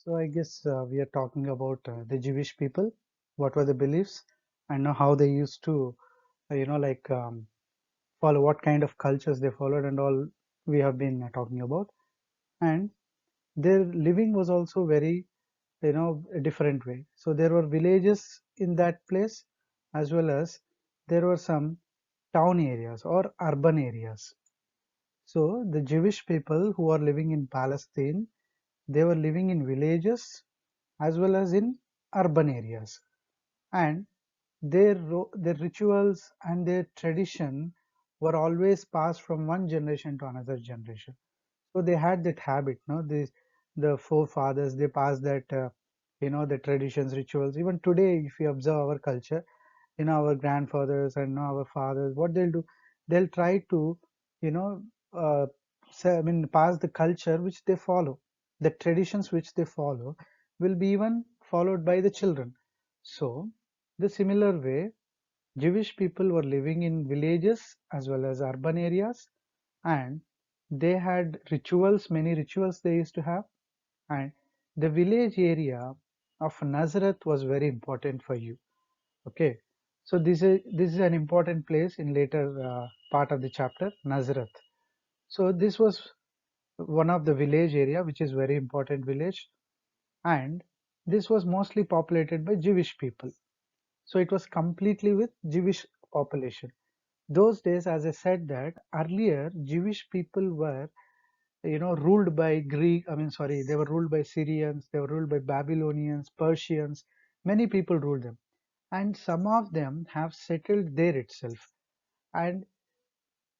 So I guess we are talking about the Jewish people, what were the beliefs, and how they used to, like follow what kind of cultures they followed, and all we have been talking about. And their living was also very, a different way. So there were villages in that place, as well as there were some town areas or urban areas. So the Jewish people who are living in Palestine, they were living in villages as well as in urban areas, and their rituals and their tradition were always passed from one generation to another generation. So they had that habit, no, the forefathers, they passed that the traditions, rituals. Even today, if you observe our culture, our grandfathers and our fathers, what they'll do, they'll try to you know uh, pass the culture which they follow. The traditions which they follow will be even followed by the children. So the similar way, Jewish people were living in villages as well as urban areas, and they had rituals, many rituals they used to have. And the village area of Nazareth was very important for you. Okay, so this is an important place in later part of the chapter, Nazareth. So this was one of the village area, which is very important village, and this was mostly populated by Jewish people. So it was completely with Jewish population. Those days, as I said, that earlier Jewish people were, ruled by Greek. I mean, sorry, they were ruled by Syrians. They were ruled by Babylonians, Persians. Many people ruled them, and some of them have settled there itself. And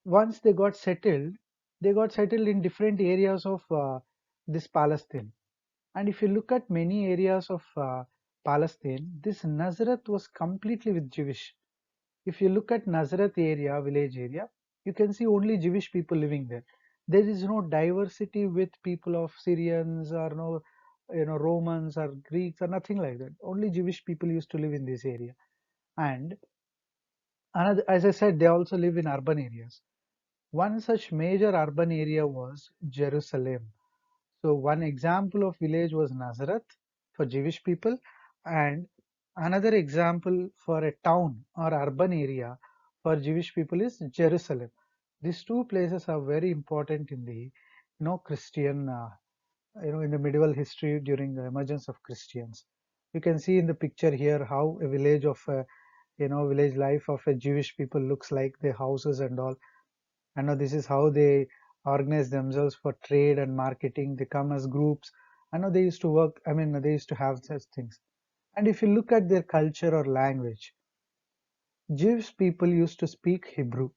once they got settled in different areas of this Palestine. And if you look at many areas of Palestine, this Nazareth was completely with Jewish. If you look at Nazareth area, village area, you can see only Jewish people living there. There is no diversity with people of Syrians or no, Romans or Greeks or nothing like that. Only Jewish people used to live in this area. And another, as I said, they also live in urban areas. One such major urban area was Jerusalem. So one example of village was Nazareth for Jewish people, and another example for a town or urban area for Jewish people is Jerusalem. These two places are very important in the, Christian, in the medieval history during the emergence of Christians. You can see in the picture here how a village of a, village life of a Jewish people looks like, the houses and all. I know this is how they organize themselves for trade and marketing. They come as groups. I know they used to work, I mean, they used to have such things. And if you look at their culture or language, Jewish people used to speak Hebrew.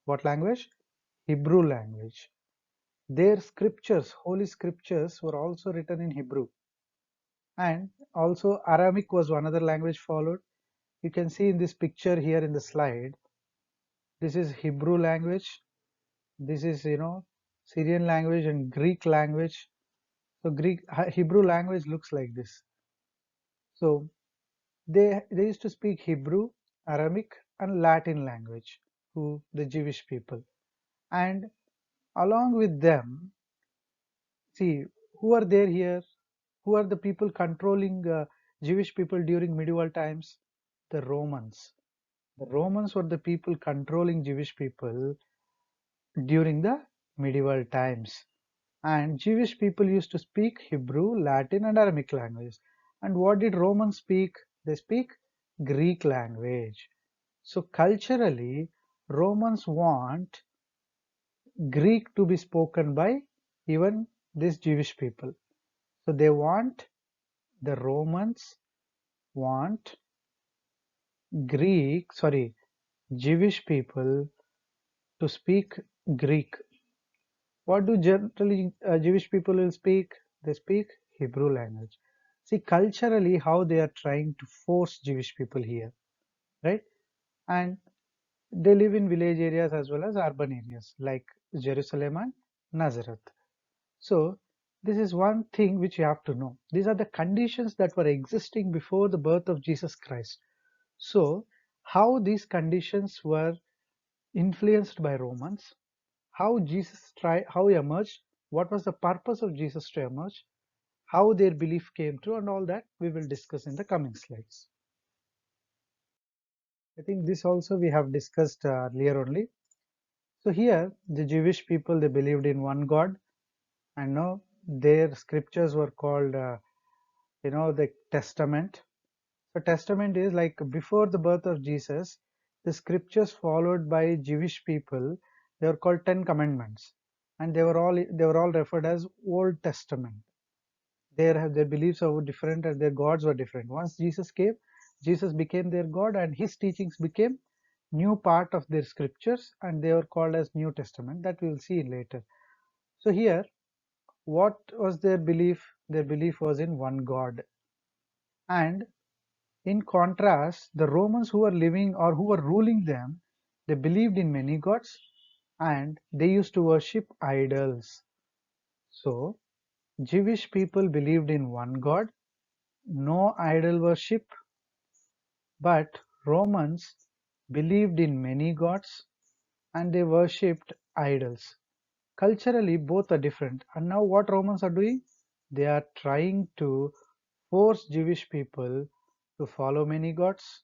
What language? Hebrew language. Their scriptures, holy scriptures, were also written in Hebrew. And also Aramaic was another language followed. You can see in this picture here in the slide, this is Hebrew language. This is, Syrian language and Greek language. So Hebrew language looks like this. So they used to speak Hebrew, Aramaic, and Latin language to the Jewish people. And along with them, see, who are there here? Who are the people controlling Jewish people during medieval times? The Romans. The Romans were the people controlling Jewish people during the medieval times. And Jewish people used to speak Hebrew, Latin, and Aramaic language. And what did Romans speak? They speak Greek language. So culturally, Romans want Greek to be spoken by even these Jewish people. So the Romans want Jewish people to speak Greek. What do generally Jewish people will speak? They speak Hebrew language. See, culturally, how they are trying to force Jewish people here, right? And they live in village areas as well as urban areas like Jerusalem and Nazareth. So, this is one thing which you have to know. These are the conditions that were existing before the birth of Jesus Christ. So, how these conditions were influenced by Romans, how he emerged, what was the purpose of Jesus to emerge, how their belief came true, and all that we will discuss in the coming slides. I think this also we have discussed earlier only. So here the Jewish people, they believed in one God, and now their scriptures were called the Testament. So Testament is like before the birth of Jesus, the scriptures followed by Jewish people, they were called Ten Commandments, and they were all referred as Old Testament. Their beliefs were different and their gods were different. Once Jesus came, Jesus became their God, and his teachings became new part of their scriptures, and they were called as New Testament. That we will see later. So here, what was their belief? Their belief was in one God. And in contrast, the Romans who were living or who were ruling them, they believed in many gods and they used to worship idols. So, Jewish people believed in one God, no idol worship, but Romans believed in many gods and they worshipped idols. Culturally, both are different. And now, what Romans are doing? They are trying to force Jewish people to follow many gods,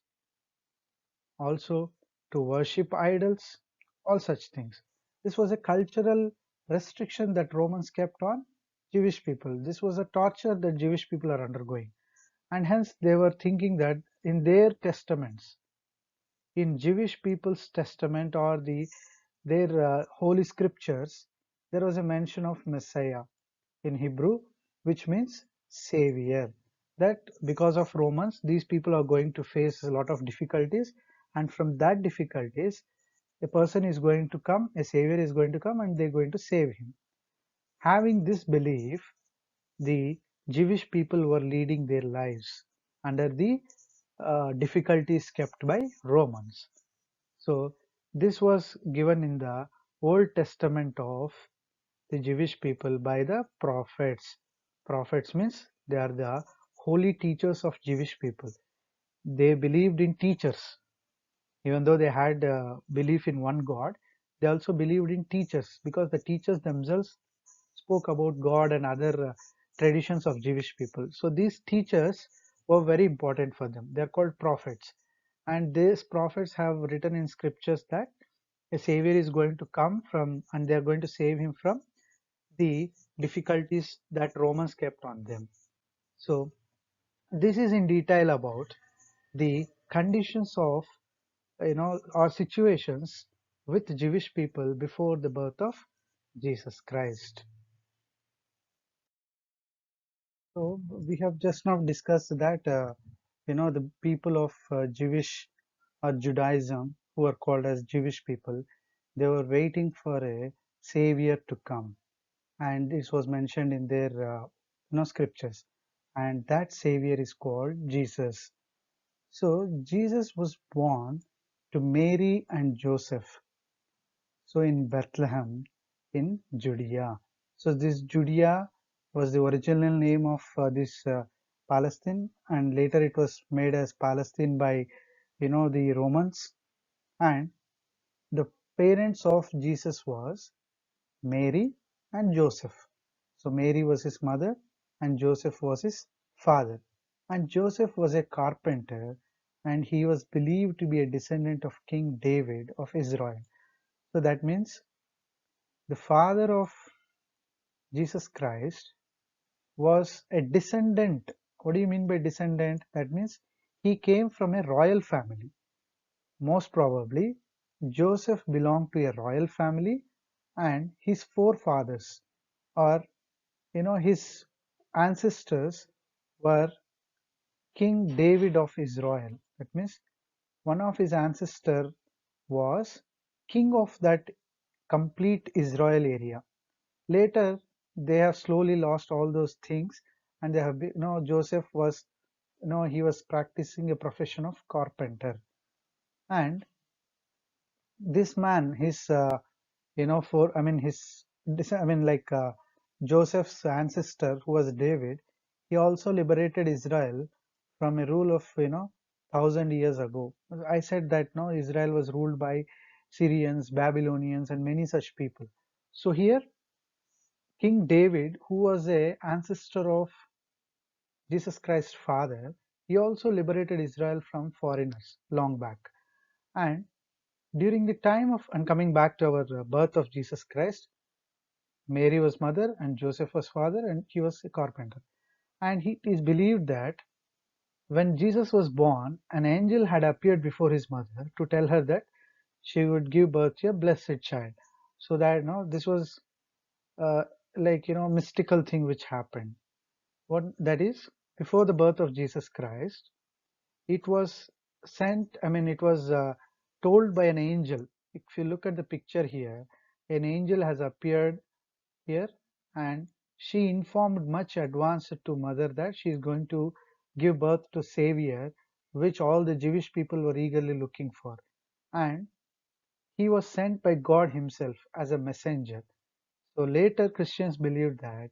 also to worship idols, all such things. This was a cultural restriction that Romans kept on Jewish people. This was a torture that Jewish people are undergoing. And hence they were thinking that in their testaments, in Jewish people's testament or their holy scriptures, there was a mention of Messiah in Hebrew, which means savior. That because of Romans, these people are going to face a lot of difficulties, and from that difficulties, a person is going to come, a savior is going to come, and they're going to save him. Having this belief, the Jewish people were leading their lives under the difficulties kept by Romans. So this was given in the Old Testament of the Jewish people by the prophets. Prophets means they are the holy teachers of Jewish people. They believed in teachers. Even though they had belief in one God, they also believed in teachers because the teachers themselves spoke about God and other traditions of Jewish people. So these teachers were very important for them. They are called prophets. And these prophets have written in scriptures that a savior is going to come from and they are going to save him from the difficulties that Romans kept on them. So this is in detail about the conditions of or situations with Jewish people before the birth of Jesus Christ. So we have just now discussed that the people of Jewish or Judaism who are called as Jewish people, they were waiting for a savior to come, and this was mentioned in their scriptures, and that savior is called Jesus. So Jesus was born to Mary and Joseph, so in Bethlehem in Judea. So this Judea was the original name of this Palestine, and later it was made as Palestine by the Romans. And the parents of Jesus was Mary and Joseph. So Mary was his mother and Joseph was his father. And Joseph was a carpenter and he was believed to be a descendant of King David of Israel. So that means the father of Jesus Christ was a descendant. What do you mean by descendant? That means he came from a royal family. Most probably, Joseph belonged to a royal family and his forefathers or his ancestors were King David of Israel. That means one of his ancestors was king of that complete Israel area. Later, they have slowly lost all those things, and they have Joseph was he was practicing a profession of carpenter, and this man, his for I mean his this I mean like Joseph's ancestor who was David, he also liberated Israel from a rule of 1,000 years ago. I said that no, Israel was ruled by Syrians, Babylonians, and many such people. So here King David, who was a ancestor of Jesus Christ's father, he also liberated Israel from foreigners long back. And during the time of, and coming back to our birth of Jesus Christ, Mary was mother and Joseph was father, and he was a carpenter. And it is believed that when Jesus was born, an angel had appeared before his mother to tell her that she would give birth to a blessed child. So that, this was uh, mystical thing which happened. What that is, before the birth of Jesus Christ, it was it was told by an angel. If you look at the picture here, an angel has appeared here, and she informed much advanced to mother that she is going to give birth to Savior, which all the Jewish people were eagerly looking for. And he was sent by God himself as a messenger. So later Christians believed that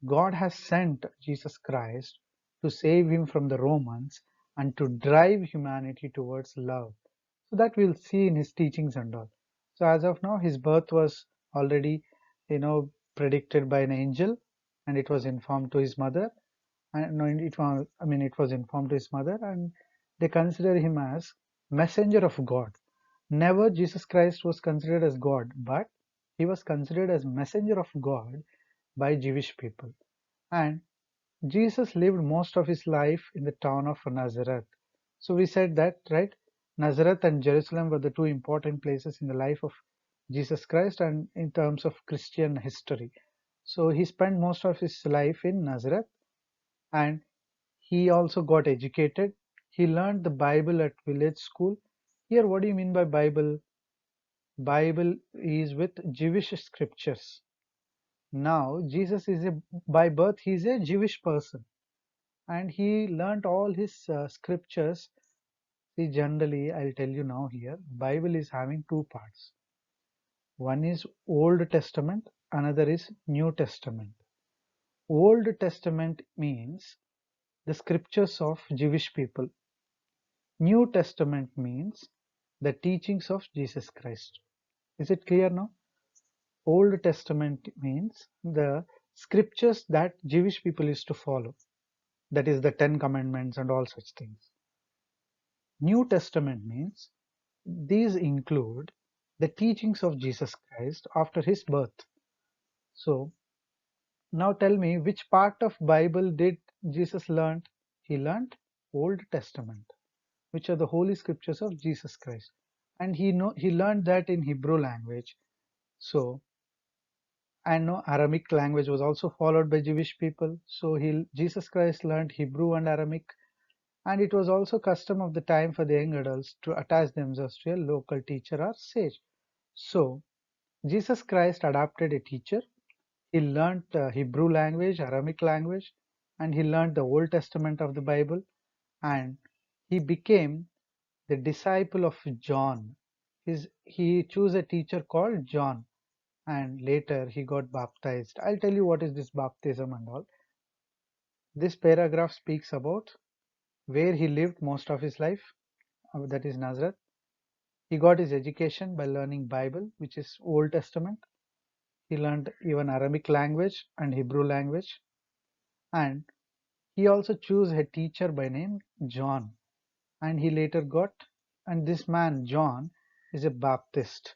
God has sent Jesus Christ to save him from the Romans and to drive humanity towards love. So that we'll see in his teachings and all. So as of now, his birth was already, predicted by an angel, and it was informed to his mother. And no, it was informed to his mother, and they consider him as messenger of God. Never Jesus Christ was considered as God, but he was considered as messenger of God by Jewish people. And Jesus lived most of his life in the town of Nazareth. So we said that, right? Nazareth and Jerusalem were the two important places in the life of Jesus Christ and in terms of Christian history. So he spent most of his life in Nazareth, and he also got educated. He learned the Bible at village school. Here, what do you mean by Bible? Bible is with Jewish scriptures. Now, Jesus is by birth, he is a Jewish person, and he learnt all his scriptures. See, generally, I'll tell you now here, Bible is having two parts. One is Old Testament, another is New Testament. Old Testament means the scriptures of Jewish people. New Testament means the teachings of Jesus Christ. Is it clear now? Old Testament means the scriptures that Jewish people used to follow. That is the Ten Commandments and all such things. New Testament means these include the teachings of Jesus Christ after his birth. So now tell me, which part of Bible did Jesus learn? He learned Old Testament, which are the holy scriptures of Jesus Christ. And he learned that in Hebrew language. So I know Aramaic language was also followed by Jewish people. So Jesus Christ learned Hebrew and Aramaic. And it was also custom of the time for the young adults to attach themselves to a local teacher or sage. So Jesus Christ adopted a teacher. He learned the Hebrew language, Aramaic language, and he learned the Old Testament of the Bible, and he became the disciple of John. He chose a teacher called John, and later he got baptized. I'll tell you what is this baptism and all. This paragraph speaks about where he lived most of his life, that is Nazareth. He got his education by learning Bible, which is Old Testament. He learned even Aramaic language and Hebrew language, and he also chose a teacher by name John, and he later got, and this man John is a Baptist.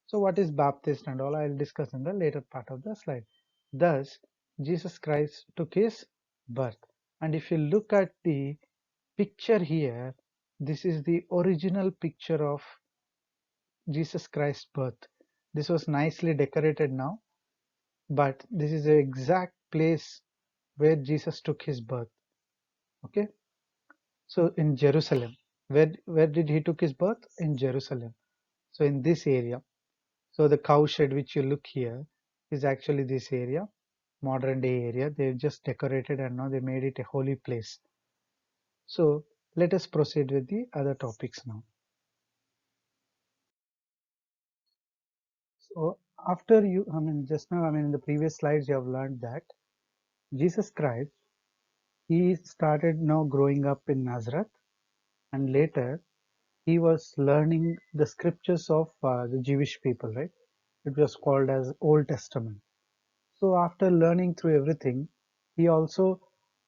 So what is Baptist and all, I'll discuss in the later part of the slide. Thus Jesus Christ took his birth, and if you look at the picture here, this is the original picture of Jesus Christ's birth. This was nicely decorated now, but this is the exact place where Jesus took his birth. Okay, so in Jerusalem. Where did he took his birth? In Jerusalem. So in this area. So the cow shed which you look here is actually this area, modern day area. They just decorated and now they made it a holy place. So let us proceed with the other topics now. So after you, just now, in the previous slides you have learned that Jesus Christ, he started now growing up in Nazareth, and later he was learning the scriptures of the Jewish people, right? It was called as Old Testament. So after learning through everything, he also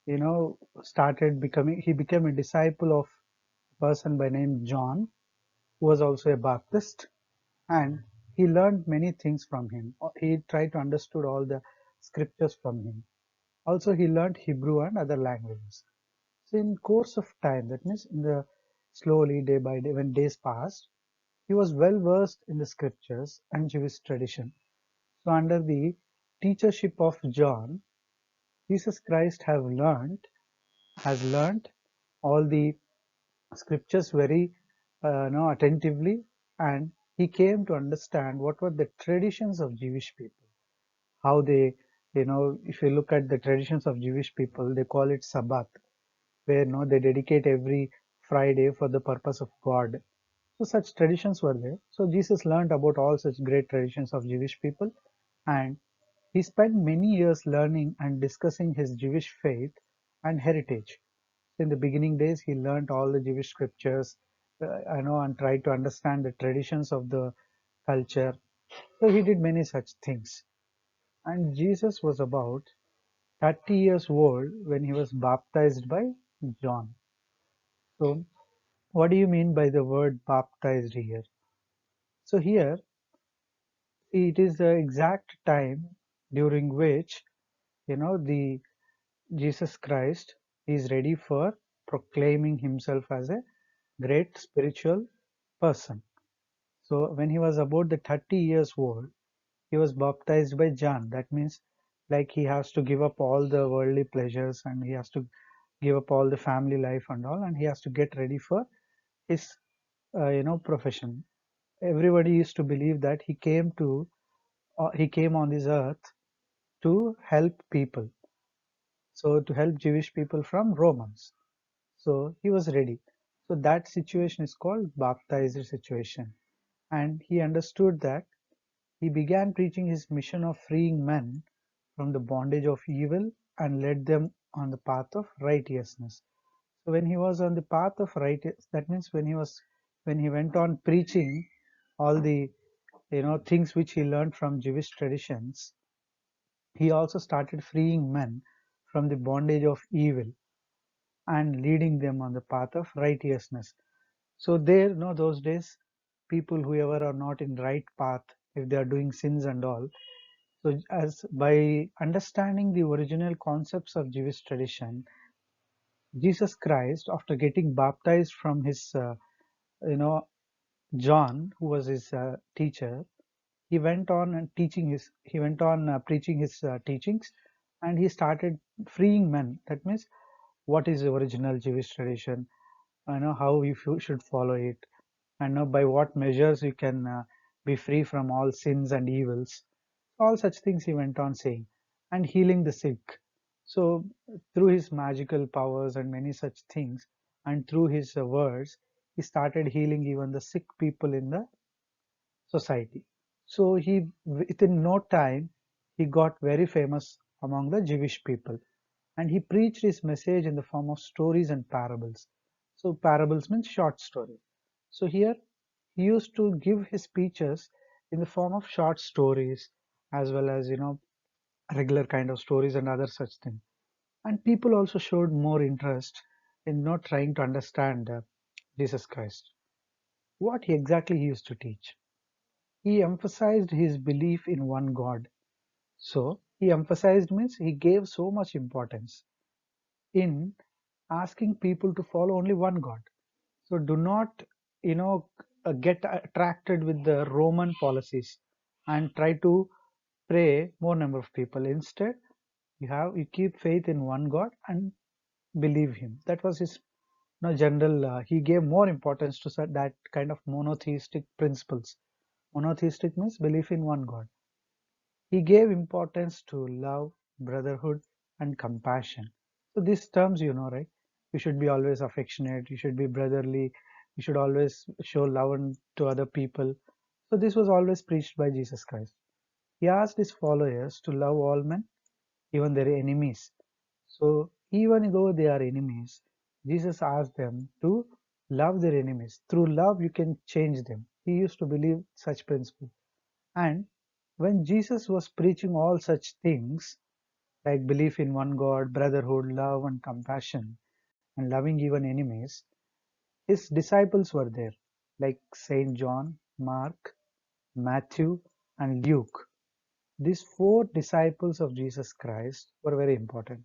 he became a disciple of a person by name John, who was also a Baptist, and he learned many things from him. He tried to understood all the scriptures from him. Also, he learned Hebrew and other languages. So, in course of time, that means in the slowly day by day, when days passed, he was well versed in the scriptures and Jewish tradition. So, under the teachership of John, Jesus Christ has learned all the scriptures very attentively, and he came to understand what were the traditions of Jewish people, how they, if you look at the traditions of Jewish people, they call it Sabbath, where they dedicate every Friday for the purpose of God. So such traditions were there. So Jesus learned about all such great traditions of Jewish people, and he spent many years learning and discussing his Jewish faith and heritage. In the beginning days, he learned all the Jewish scriptures, and tried to understand the traditions of the culture. So he did many such things. And Jesus was about 30 years old when he was baptized by John. So, what do you mean by the word baptized here? So here, it is the exact time during which, the Jesus Christ is ready for proclaiming himself as a great spiritual person. So when he was about the 30 years old, he was baptized by John. That means like he has to give up all the worldly pleasures, and he has to give up all the family life and all, and he has to get ready for his profession. Everybody used to believe that he came on this earth to help people, so to help Jewish people from Romans. So he was ready. So that situation is called baptized situation. And he understood that he began preaching his mission of freeing men from the bondage of evil and led them on the path of righteousness. So when he was on the path of righteousness, that means when he went on preaching all the things which he learned from Jewish traditions, he also started freeing men from the bondage of evil and leading them on the path of righteousness. So there, those days, people whoever are not in right path, if they are doing sins and all, so as by understanding the original concepts of Jewish tradition, Jesus Christ, after getting baptized from his, you know, John, who was his teacher, he went on preaching his teachings, and he started freeing men. That means what is the original Jewish tradition, how you should follow it, and by what measures you can be free from all sins and evils. All such things he went on saying, and healing the sick. So through his magical powers and many such things, and through his words, he started healing even the sick people in the society. So he, within no time, he got very famous among the Jewish people, and he preached his message in the form of stories and parables. So parables means short story. So here he used to give his speeches in the form of short stories, as well as regular kind of stories and other such things. And people also showed more interest in not trying to understand Jesus Christ. What he exactly used to teach. He emphasized his belief in one God. So he emphasized means he gave so much importance in asking people to follow only one God. So do not, get attracted with the Roman policies and try to pray more number of people. Instead, you keep faith in one God and believe Him. That was his general. He gave more importance to that kind of monotheistic principles. Monotheistic means belief in one God. He gave importance to love, brotherhood, and compassion. So these terms, right? You should be always affectionate, you should be brotherly, you should always show love to other people. So this was always preached by Jesus Christ. He asked his followers to love all men, even their enemies. So even though they are enemies, Jesus asked them to love their enemies. Through love, you can change them. He used to believe such principle. And when Jesus was preaching all such things, like belief in one God, brotherhood, love, and compassion, and loving even enemies. His disciples were there, like Saint John, Mark, Matthew, and Luke. These four disciples of Jesus Christ were very important.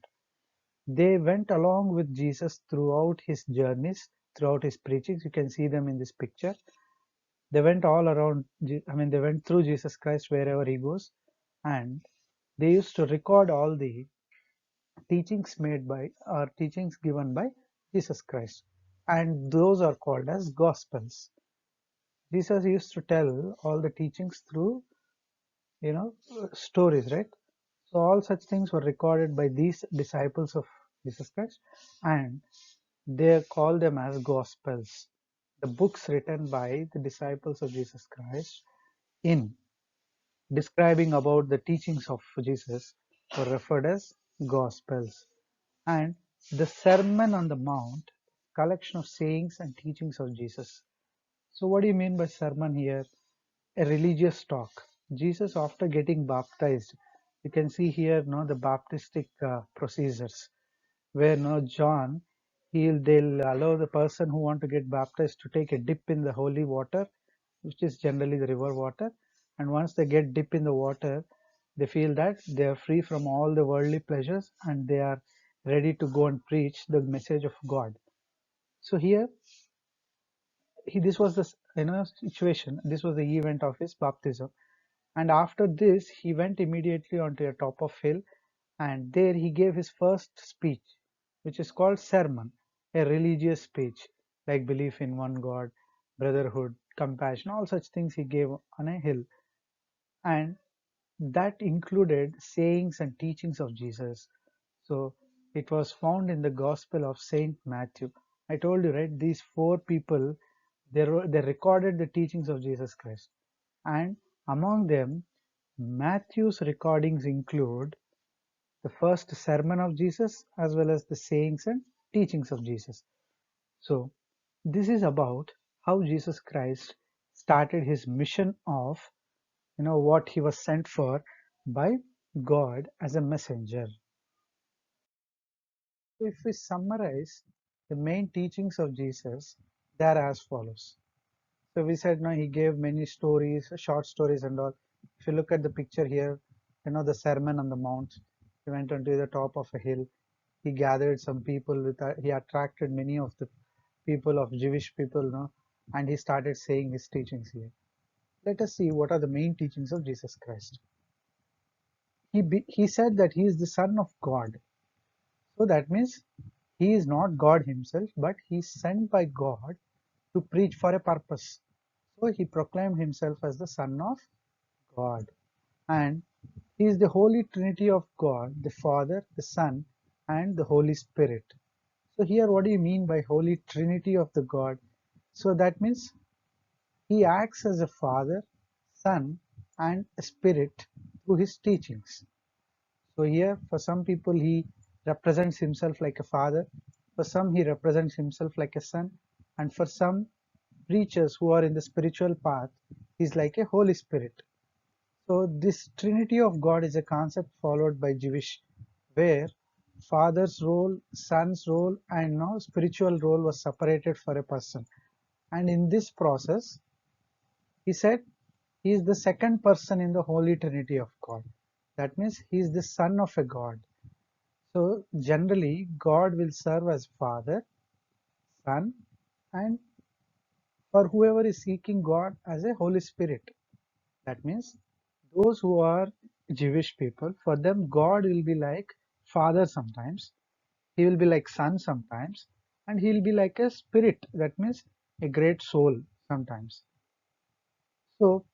They went along with Jesus throughout his journeys, throughout his preachings. You can see them in this picture. They went all around, they went through Jesus Christ wherever he goes, and they used to record all the teachings made by or teachings given by Jesus Christ, and those are called as Gospels. Jesus used to tell all the teachings through, stories, right? So all such things were recorded by these disciples of Jesus Christ, and they call them as Gospels. The books written by the disciples of Jesus Christ in describing about the teachings of Jesus were referred as Gospels. And the Sermon on the Mount, collection of sayings and teachings of Jesus. So what do you mean by sermon here? A religious talk. Jesus, after getting baptized, you can see here the baptistic procedures, where John, they'll allow the person who want to get baptized to take a dip in the holy water, which is generally the river water, and once they get dip in the water, they feel that they are free from all the worldly pleasures and they are ready to go and preach the message of God. So here, this was the situation. This was the event of his baptism, and after this, he went immediately onto a top of hill, and there he gave his first speech, which is called sermon, a religious speech, like belief in one God, brotherhood, compassion, all such things he gave on a hill. And that included sayings and teachings of Jesus. So it was found in the Gospel of Saint Matthew. I told you, right? These four people, they recorded the teachings of Jesus Christ, and among them, Matthew's recordings include the first sermon of Jesus as well as the sayings and teachings of Jesus. So this is about how Jesus Christ started his mission of what he was sent for by God as a messenger. So if we summarize the main teachings of Jesus, they are as follows. So we said he gave many stories, short stories and all. If you look at the picture here, the Sermon on the Mount, he went onto the top of a hill. He gathered some people he attracted many of the people of Jewish people, and he started saying his teachings here. Let us see what are the main teachings of Jesus Christ. He said that he is the Son of God. So that means he is not God himself, but he is sent by God to preach for a purpose. So he proclaimed himself as the Son of God. And he is the Holy Trinity of God, the Father, the Son, and the Holy Spirit. So here what do you mean by Holy Trinity of the God? So that means he acts as a Father, Son, and a Spirit through his teachings. So here for some people he represents himself like a father, for some he represents himself like a son, and for some preachers who are in the spiritual path, he's like a Holy Spirit. So this Trinity of God is a concept followed by Jewish, where father's role, son's role, and now spiritual role was separated for a person. And in this process, he said he is the second person in the Holy Trinity of God. That means he is the son of a God. So generally, God will serve as Father, Son, and for whoever is seeking God as a Holy Spirit. That means those who are Jewish people, for them God will be like Father sometimes, He will be like Son sometimes, and He will be like a Spirit. That means a great soul sometimes. So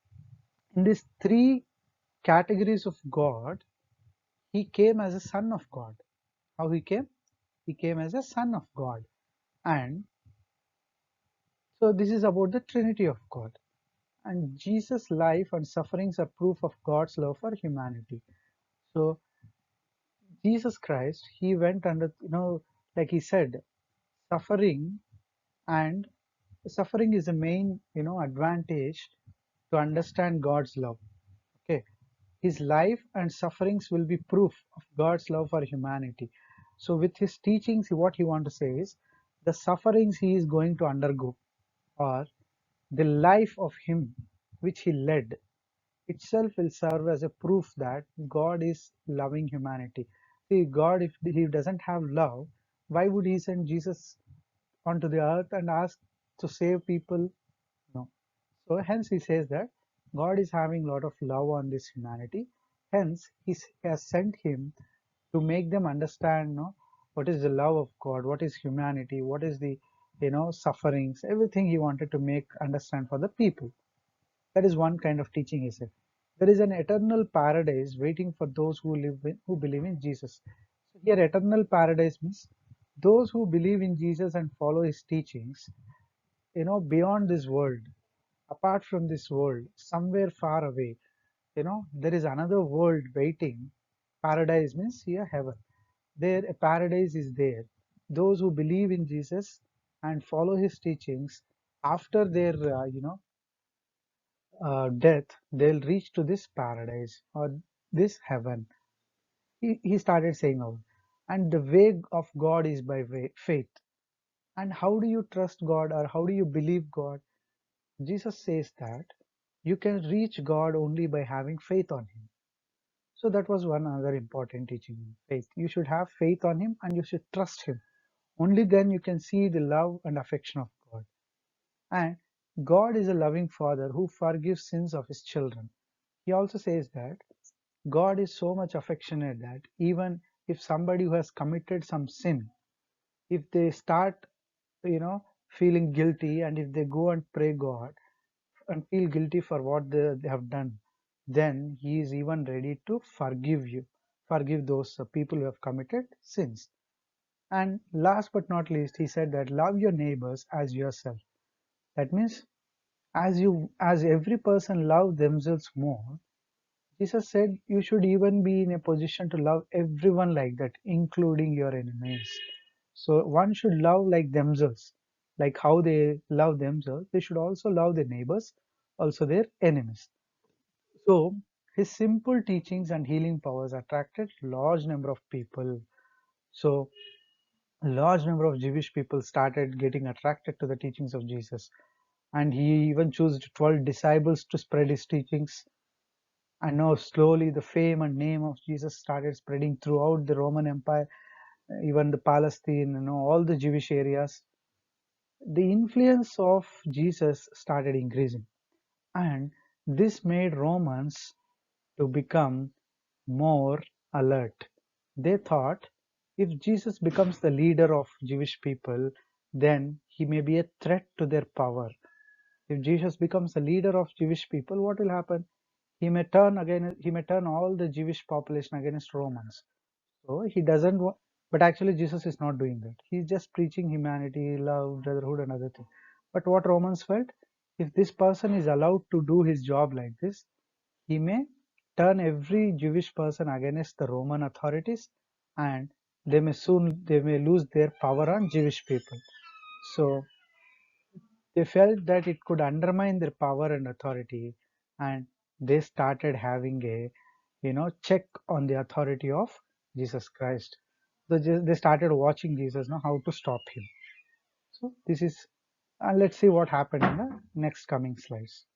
in these three categories of God, He came as a Son of God. How He came? He came as a Son of God. And so this is about the Trinity of God. And Jesus' life and sufferings are proof of God's love for humanity. So Jesus Christ, he went under, like he said, suffering, and suffering is the main, advantage to understand God's love. Okay. his life and sufferings will be proof of God's love for humanity. So with his teachings, what he want to say is the sufferings he is going to undergo, or the life of him which he led, itself will serve as a proof that God is loving humanity. See, God, if he doesn't have love, why would he send Jesus onto the earth and ask to save people? No. So hence he says that God is having a lot of love on this humanity. Hence he has sent him to make them understand, what is the love of God, what is humanity, what is the sufferings, everything he wanted to make understand for the people. That is one kind of teaching, he said. There is an eternal paradise waiting for those who believe in Jesus. So here, eternal paradise means those who believe in Jesus and follow his teachings, beyond this world, apart from this world, somewhere far away, there is another world waiting. Paradise means here heaven. There, a paradise is there. Those who believe in Jesus and follow his teachings, after their, death, they'll reach to this paradise or this heaven. He started saying out, and the way of God is by faith. And how do you trust God or how do you believe God? Jesus says that you can reach God only by having faith on him. So that was one other important teaching, faith. You should have faith on him and you should trust him. Only then you can see the love and affection of God. And God is a loving father who forgives sins of his children. He also says that God is so much affectionate that even if somebody who has committed some sin, if they start, feeling guilty, and if they go and pray God and feel guilty for what they have done, then he is even ready to forgive those people who have committed sins. And last but not least, he said that love your neighbors as yourself. That means as every person love themselves more, Jesus said you should even be in a position to love everyone like that, including your enemies. So one should love like themselves, like how they love themselves, they should also love their neighbors, also their enemies. So his simple teachings and healing powers attracted large number of people. So a large number of Jewish people started getting attracted to the teachings of Jesus. And he even chose 12 disciples to spread his teachings. And now slowly the fame and name of Jesus started spreading throughout the Roman Empire, even the Palestine, all the Jewish areas. The influence of Jesus started increasing. And this made Romans to become more alert. They thought if Jesus becomes the leader of Jewish people, then he may be a threat to their power. If Jesus becomes the leader of Jewish people, what will happen? He may turn all the Jewish population against Romans. So he doesn't want, but actually Jesus is not doing that. He's just preaching humanity, love, brotherhood, and other things. But what Romans felt, if this person is allowed to do his job like this, he may turn every Jewish person against the Roman authorities, and they may lose their power on Jewish people. So they felt that it could undermine their power and authority, and they started having a check on the authority of Jesus Christ. So they started watching Jesus, how to stop him. So this is, and let's see what happened in the next coming slides.